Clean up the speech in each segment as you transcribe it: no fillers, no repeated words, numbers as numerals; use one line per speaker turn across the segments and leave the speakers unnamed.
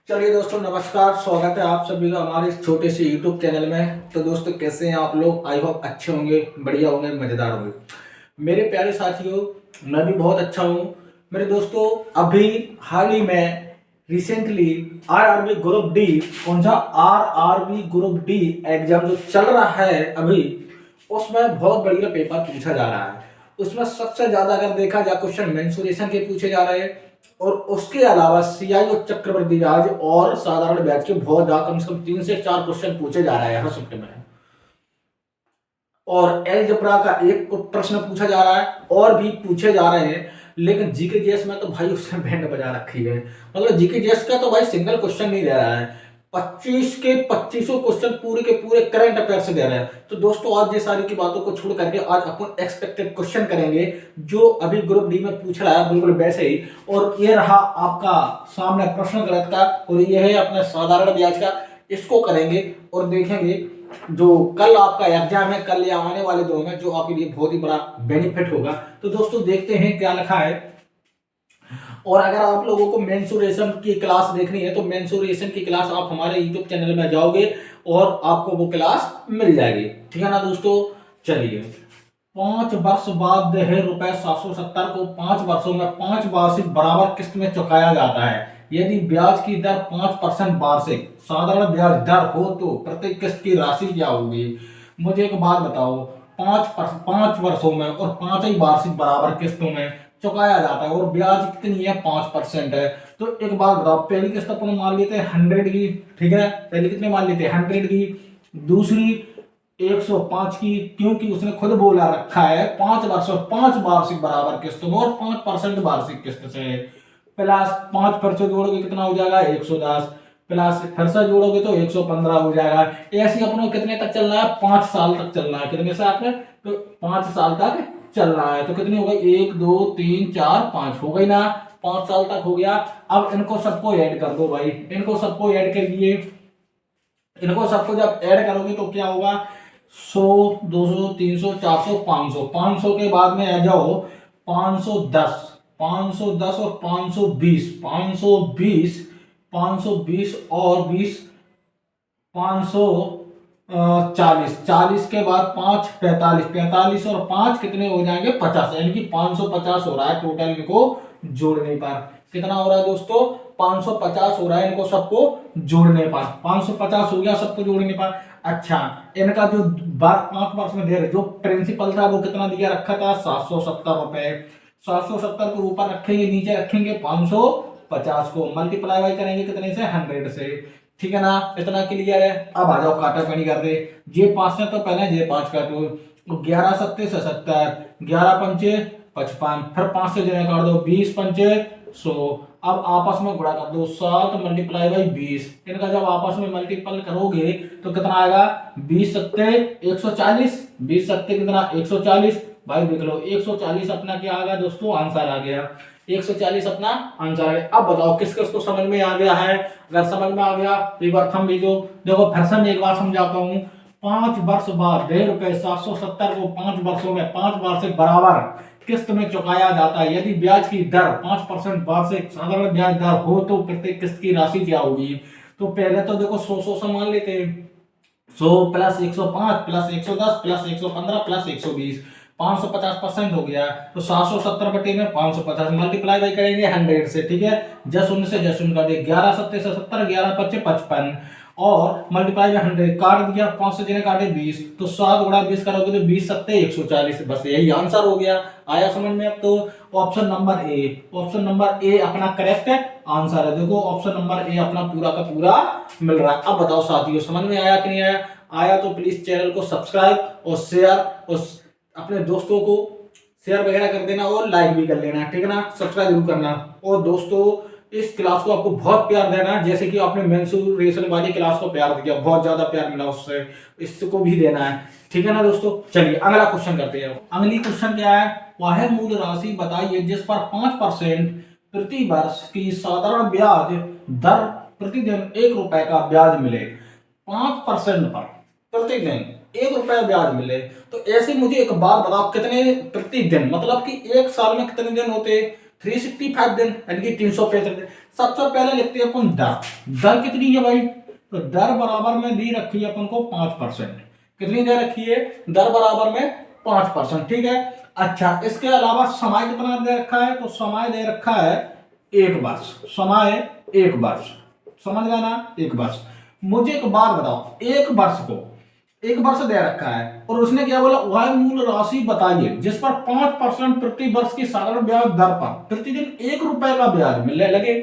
चलिए दोस्तों, नमस्कार। स्वागत है आप सभी का हमारे इस छोटे से YouTube चैनल में। तो दोस्तों, कैसे हैं आप लोग? आई होप अच्छे होंगे, बढ़िया होंगे, मज़ेदार होंगे। मेरे प्यारे साथियों, मैं भी बहुत अच्छा हूँ। मेरे दोस्तों, अभी हाल ही में रिसेंटली आरआरबी ग्रुप डी, कौन सा आरआरबी ग्रुप डी एग्जाम जो चल रहा है अभी, उसमें बहुत बढ़िया पेपर पूछा जा रहा है। उसमें सबसे ज्यादा अगर देखा जाए क्वेश्चन मेंसुरेशन के पूछे जा रहे हैं, और उसके अलावा सीआई और चक्रवृद्धि ब्याज और साधारण ब्याज के बहुत ज्यादा, कम से कम 3 से 4 क्वेश्चन पूछे जा रहे हैं हर शिफ्ट में। और एलजेब्रा का एक प्रश्न पूछा जा रहा है, और भी पूछे जा रहे हैं। लेकिन जीके जीएस में तो भाई उसने बैंड बजा रखी है। मतलब जीके जीएस का तो भाई सिंगल क्वेश्चन नहीं दे रहा है, 25 के 25 क्वेश्चन पूरे के पूरे करंट अफेयर से दे रहे हैं। तो दोस्तों, आज ये सारी की बातों को छोड़ करके आज अपन एक्सपेक्टेड क्वेश्चन करेंगे जो अभी ग्रुप डी में पूछ रहा है, बिल्कुल वैसे ही। और ये रहा आपका सामने प्रश्न गणित का, और ये है अपने साधारण ब्याज का। इसको करेंगे और देखेंगे जो कल आपका एग्जाम है, कल या आने वाले दो में, जो आपके लिए बहुत ही बड़ा बेनिफिट होगा। तो दोस्तों, देखते हैं क्या लिखा है। और अगर आप लोगों को मेंसुरेशन की क्लास देखनी है तो मेंसुरेशन की क्लास आप हमारे यूट्यूब चैनल में जाओगे और आपको वो क्लास मिल जाएगी। ठीक है ना दोस्तों? चलिए, 5 वर्ष बाद है रुपए 770 को 5 वर्षों में 5 वार्षिक बराबर किस्त में चुकाया जाता है। यदि ब्याज की दर 5% वार्षिक साधारण ब्याज दर हो तो प्रति किस्त की राशि क्या होगी? मुझे एक बात बताओ, 5 वर्षों में और 5 ही वार्षिक बराबर किस्तों में चुकाया जाता है, और ब्याज कितनी है? 5% है। तो एक बात बताओ, पहली किस्त अपन मान लेते हैं 100 की। ठीक है, पहली कितने मान लेते हैं? 100 की। दूसरी 105 की, क्योंकि उसने खुद बोला रखा है 5 वर्ष और 5 वार्षिक बराबर किस्तों में और 5% वार्षिक किस्त से। प्लस 5 फिर से जोड़ोगे कितना हो जाएगा? 110। प्लस फिर से जोड़ोगे तो 115 हो जाएगा। ऐसे ही अपने कितने तक चलना है? 5 साल तक चलना है। कितने साल तक? तो 5 साल तक चलना है। तो कितनी हो गई? 1 2 3 4 5 हो गई ना? 5 साल तक हो गया। अब इनको सबको ऐड कर दो भाई। इनको सबको ऐड कर दिए। इनको सबको जब ऐड करोगे तो क्या होगा? 100 200 300 400 500। 500 के बाद में आ जाओ 510। 510 और 520। 520 520 और 20 540। 40 के बाद 5 45। 45 और 5 कितने हो जाएंगे? 50। यानी कि 550 हो रहा है टोटल इनको जोड़ने पर। कितना हो रहा है दोस्तों? 550 हो रहा है इनको सबको जोड़ने पर। 550 हो गया सबको जोड़ने पर। अच्छा, इनका जो बात 5 वर्ष में दे रहे, जो प्रिंसिपल था वो कितना दिया रखा था? 770 रुपए। 770 को ऊपर रखेंगे, नीचे रखेंगे 550 को, मल्टीप्लाई बाई करेंगे कितने से? 100 से। ठीक है ना? इतना क्लियर है? अब आ जाओ काटा पनी कर दे। जे 5 से तो पहले जे 5 काटो। 11 सत्ते 77, 11 पंचे 55, फिर 5 से जने काट दो, 20 पंचे 100। अब आपस में गुणा कर दो, 7 मल्टीप्लाई बाई 20। इनका जब आपस में मल्टीपल करोगे तो कितना आएगा? 20 सत्ते 140। 20 सत्ते कितना? 140। भाई देख लो, 140 अपना क्या आ गया दोस्तों? आंसर आ गया। 140 अपना आंसर है। अब बताओ किस किस को समझ में आ गया है? अगर समझ में आ गया तो एक बार थंब भेजो। देखो फिर से मैं एक बार समझाता हूँ। 5 वर्ष बाद ₹1.5 770 को 5 वर्षों में 5 वार्षिक बराबर किस्त में चुकाया जाता है। यदि ब्याज की दर 5% वार्षिक साधारण ब्याज दर हो तो प्रत्येक किस्त की राशि क्या होगी? तो पहले तो देखो 100 से मान लेते हैं। 100 प्लस 105 प्लस 110 प्लस 115 प्लस 120, 550% हो गया। तो 770 बटे में 550 मल्टीप्लाई बाई करेंगे 100 से। ठीक है, जस शून्य से जस शून्य कर दिए, 11 सत्ते से 70, 11 पच्चे 55 और मल्टीप्लाई में 100 काट दिया, 5 से जिन्हें काटे 20, तो 7 गुणा 20 करोगे तो 20 सत्ते 140। बस यही आंसर हो गया। आया समझ में? अब तो option number A, option number A अपना करेक्ट आंसर है। देखो ऑप्शन नंबर ए अपना पूरा का पूरा मिल रहा है। अब बताओ साथियों, समझ में आया कि नहीं आया? आया तो प्लीज चैनल को सब्सक्राइब और शेयर और अपने दोस्तों को शेयर वगैरह कर देना और लाइक भी कर लेना। ठीक है ना? सब्सक्राइब जरूर करना। और दोस्तों, इस क्लास को आपको बहुत प्यार देना, जैसे कि आपने मेंसुरेशन वाली क्लास को प्यार दिया, बहुत ज्यादा प्यार मिला उससे, इसको भी देना है। ठीक है ना दोस्तों? चलिए अगला क्वेश्चन करते हैं। अगली क्वेश्चन क्या है? वह मूल राशि बताइए जिस पर 5% प्रति वर्ष की साधारण ब्याज दर प्रतिदिन ₹1 का ब्याज मिले। 5% पर प्रतिदिन ₹1 ब्याज मिले। तो ऐसे मुझे एक बात बताओ, कितने प्रतिदिन? मतलब कि एक साल में कितने दिन होते? 365 दिन यानी कि 365 दिन। सबसे पहले लिखते हैं अपन दर। दर कितनी है भाई? तो दर बराबर में दी रखी है अपन को 5%। कितनी दे रखी है? दर बराबर में 5%। ठीक है। अच्छा, इसके अलावा समय कितना दे रखा है? तो समय दे रखा है 1 वर्ष। समय 1 वर्ष, समझ गया ना? 1 वर्ष। मुझे एक बात बताओ, 1 वर्ष को 1 वर्ष दे रखा है और उसने क्या बोला? वह मूल राशि बताइए जिस पर 5% प्रति वर्ष की साधारण ब्याज दर पर प्रतिदिन 1 रुपए का ब्याज मिलने लगे।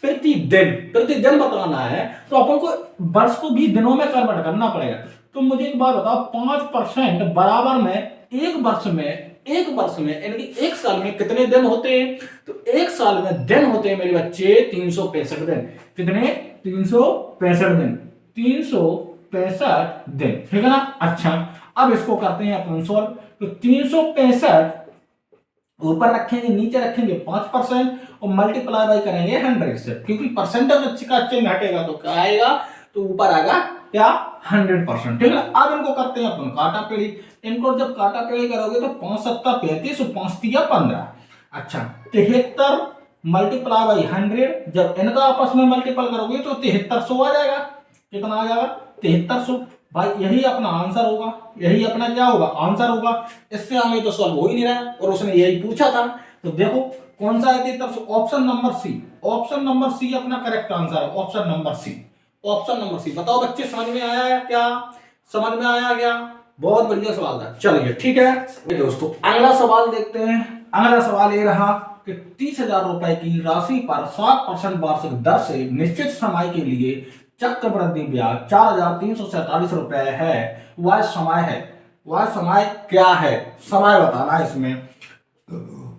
प्रतिदिन बताना है तो अपन को वर्ष को भी दिनों में कन्वर्ट करना पड़ेगा। तो मुझे एक बात बताओ, 5% बराबर में 1 वर्ष में, 1 वर्ष में यानी कि 1 साल में कितने दिन होते हैं? तो 1 साल में दिन होते हैं मेरे बच्चे 365 दिन। कितने? 365 दिन। 365 दिन, ठीक है ना? अच्छा, अब इसको करते हैं अपन सोल्व। तो 365 ऊपर रखेंगे, नीचे रखेंगे 5% और मल्टीप्लाई बाई करेंगे 100 से, क्योंकि परसेंटेज का चिन्ह हटेगा तो क्या आएगा? तो ऊपर आएगा क्या? 100%। ठीक है। अब इनको करते हैं अपन काटा पेड़ी। इनको जब काटा पेड़ी करोगे तो 5 7 35 और 5 3 15। अच्छा, 73 मल्टीप्लाई बाई 100, जब इनका आपस में मल्टीपल करोगे तो 7300 आ जाएगा। कितना आ जाएगा? 7300। भाई यही अपना आंसर होगा, यही अपना क्या होगा? आंसर होगा। इससे आगे तो सॉल्व हो ही नहीं रहा और उसने यही पूछा था। तो देखो कौन सा है 7300? Option number C. Option number C अपना करेक्ट आंसर है। Option number C. Option number C. बताओ बच्चे, समझ में आया क्या? समझ में आया क्या? बहुत बढ़िया सवाल था। चलिए ठीक है। ये दोस्तों अगला सवाल देखते हैं। अगला सवाल ये रहा कि 30,000 रुपए की राशि पर 7% वार्षिक दर से निश्चित समय के लिए चक्रवृद्धि ब्याज 4,347 रुपए है। वह समय है। वह समय क्या है? समय बताना है इसमें।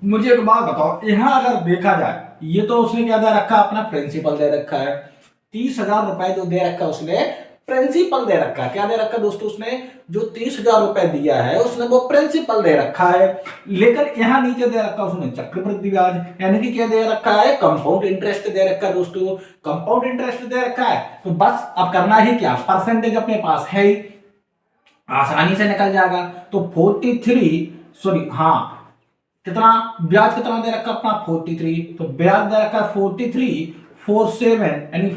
मुझे एक बात बताओ, यहां अगर देखा जाए, ये तो उसने क्या दे रखा? अपना प्रिंसिपल दे रखा है। 30,000 रुपए जो दे रखा है उसने प्रिंसिपल दे रखा है। क्या दे रखा है दोस्तों? उसने जो 30,000 रुपए दिया है उसने वो प्रिंसिपल दे रखा है। लेकिन यहां नीचे दे रखा है उसने चक्रवृद्धि ब्याज, यानी कि क्या दे रखा है? कंपाउंड इंटरेस्ट दे रखा है दोस्तों। कंपाउंड इंटरेस्ट दे रखा है। तो बस अब करना ही क्या? परसेंटेज अपने पास है ही, आसानी से निकल जाएगा। तो 43, सॉरी हाँ, कितना ब्याज कितना दे रखा अपना? 43। तो ब्याज दे रखा 43 47 यानी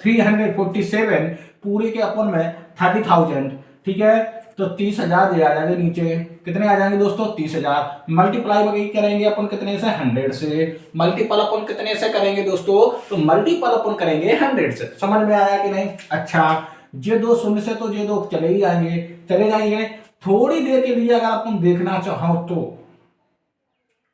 347 पूरे के अपन में 30,000। ठीक है। तो 30,000 आ जाएंगे नीचे। कितने आ जाएंगे दोस्तों? 30,000। मल्टीप्लाई वही करेंगे अपन कितने से? 100 से। मल्टीपल अपन कितने से करेंगे दोस्तों? तो मल्टीपल अपन करेंगे 100 से। समझ में आया कि नहीं? अच्छा, ये दो शून्य से तो ये दो चले ही जाएंगे, चले जाएंगे। थोड़ी देर के लिए अगर अपन देखना चाहो तो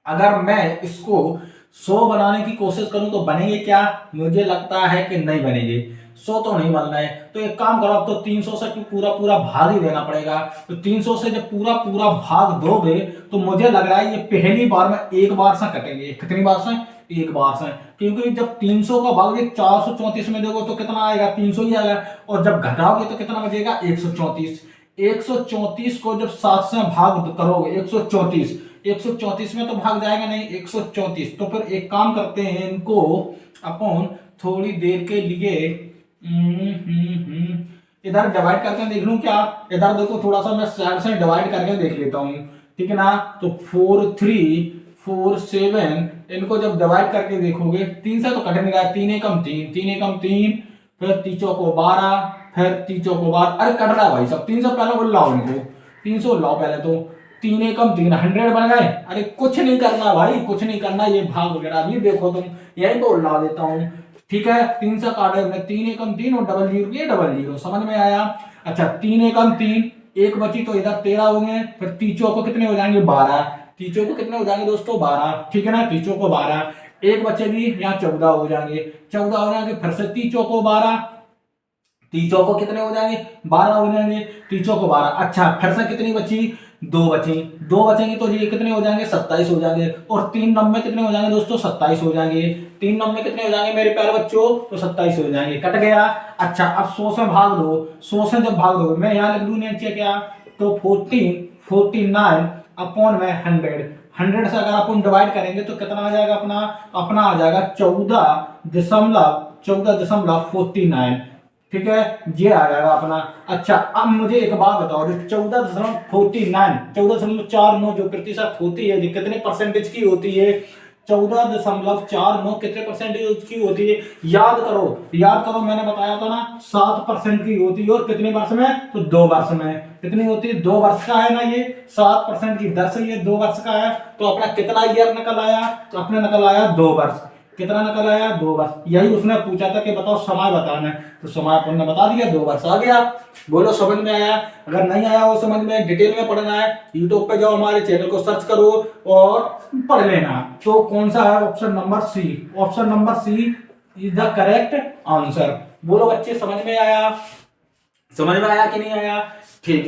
अगर मैं इसको 100 बनाने की कोशिश करूं तो बनेंगे क्या? मुझे लगता है कि नहीं बनेंगे। 100 तो नहीं बनना है। तो एक काम करो, अब तो 300 से पूरा पूरा भाग ही देना पड़ेगा। तो 300 से जब पूरा पूरा भाग दोगे तो मुझे लग रहा है ये पहली बार में एक बार से कटेंगे। कितनी बार से? एक बार से। क्योंकि जब 300 का भाग 434 में दोगे तो कितना आएगा? 300 ही आएगा। और जब घटाओगे तो कितना बचेगा? 134। 134 को जब 7 से भाग करोगे, 134 में तो भाग जाएगा नहीं, 134। तो फिर एक काम करते हैं, इनको अपन थोड़ी देर के लिए इधर डिवाइड करके देख लूं क्या? इधर देखो थोड़ा सा मैं साइड से डिवाइड करके देख लेता हूं। ठीक है ना? तो 4 3 4 7 इनको जब डिवाइड करके देखोगे, 3 से तो कट नहीं रहा। 3 एकम 3, 3 एकम 3, फिर 3 चौको 12, फिर 3 चौको 12। अरे कट रहा है भाई सब। 300 पहले बोल लाओ इनको, 300 लाओ पहले। तो 3 एकम 3, 100 बन गए। अरे कुछ नहीं करना भाई, कुछ नहीं करना। ये भाग वगैरह भी देखो तुम, यही तो ला देता हूं। ठीक है। 3 से काटे हमने, 3 एकम 3 और डबल जीरो ये डबल जीरो। समझ में आया? अच्छा, 3 एकम 3, एक बची तो इधर 13 हो गए। फिर तीचों को कितने हो जाएंगे? 12। तीचों को कितने हो जाएंगे दोस्तों? 12। ठीक है ना? तीचों को 12। एक बचेगी यहाँ 14 हो जाएंगे। 14 हो जाएंगे। फिर से तीचों को 12। तीचों को कितने हो जाएंगे? 12 हो जाएंगे। तीचों को 12। अच्छा, फिर से कितनी बची? 2 बची। 2 बचेंगी तो ये कितने हो जाएंगे? 27 हो जाएंगे। और 3 नंबे कितने हो जाएंगे दोस्तों? 27 हो जाएंगे। 3 नंबे कितने हो जाएंगे मेरे प्यारे बच्चों? तो 27 हो जाएंगे। कट गया। अच्छा, अब 100 से भाग दो। 100 से जब भाग दो, मैं यहाँ लिख दूं नीचे क्या? तो 49 अपॉन में 100 से अगर अपन डिवाइड करेंगे तो कितना आ जाएगा अपना? अपना आ जाएगा 14.49। ठीक है, ये आ जाएगा अपना। अच्छा, अब मुझे एक बात बताओ, जो 14.49 14.49 जो प्रतिशत होती है, ये कितने परसेंटेज की होती है? 14.49 कितने परसेंट की होती है? याद करो मैंने बताया था ना 7% की होती है। और कितने वर्ष में? तो 2 वर्ष में। कितनी होती है? 2 वर्ष का है ना ये 7% की दर से, ये 2 वर्ष का है। तो अपना कितना ईयर निकल आया? तो अपने निकल आया 2 वर्ष। कितना निकल आया? 2 वर्ष। यही उसने पूछा था कि बताओ समय बताना है, तो समय अपन ने बता दिया, 2 वर्ष आ गया। बोलो समझ में आया? अगर नहीं आया वो समझ में, डिटेल में पढ़ना है, यूट्यूब पे जाओ, हमारे चैनल को सर्च करो और पढ़ लेना। तो कौन सा है? Option number C. Option number C is the correct answer. बोलो बच्चे समझ में आया? समझ में आया कि नहीं आया?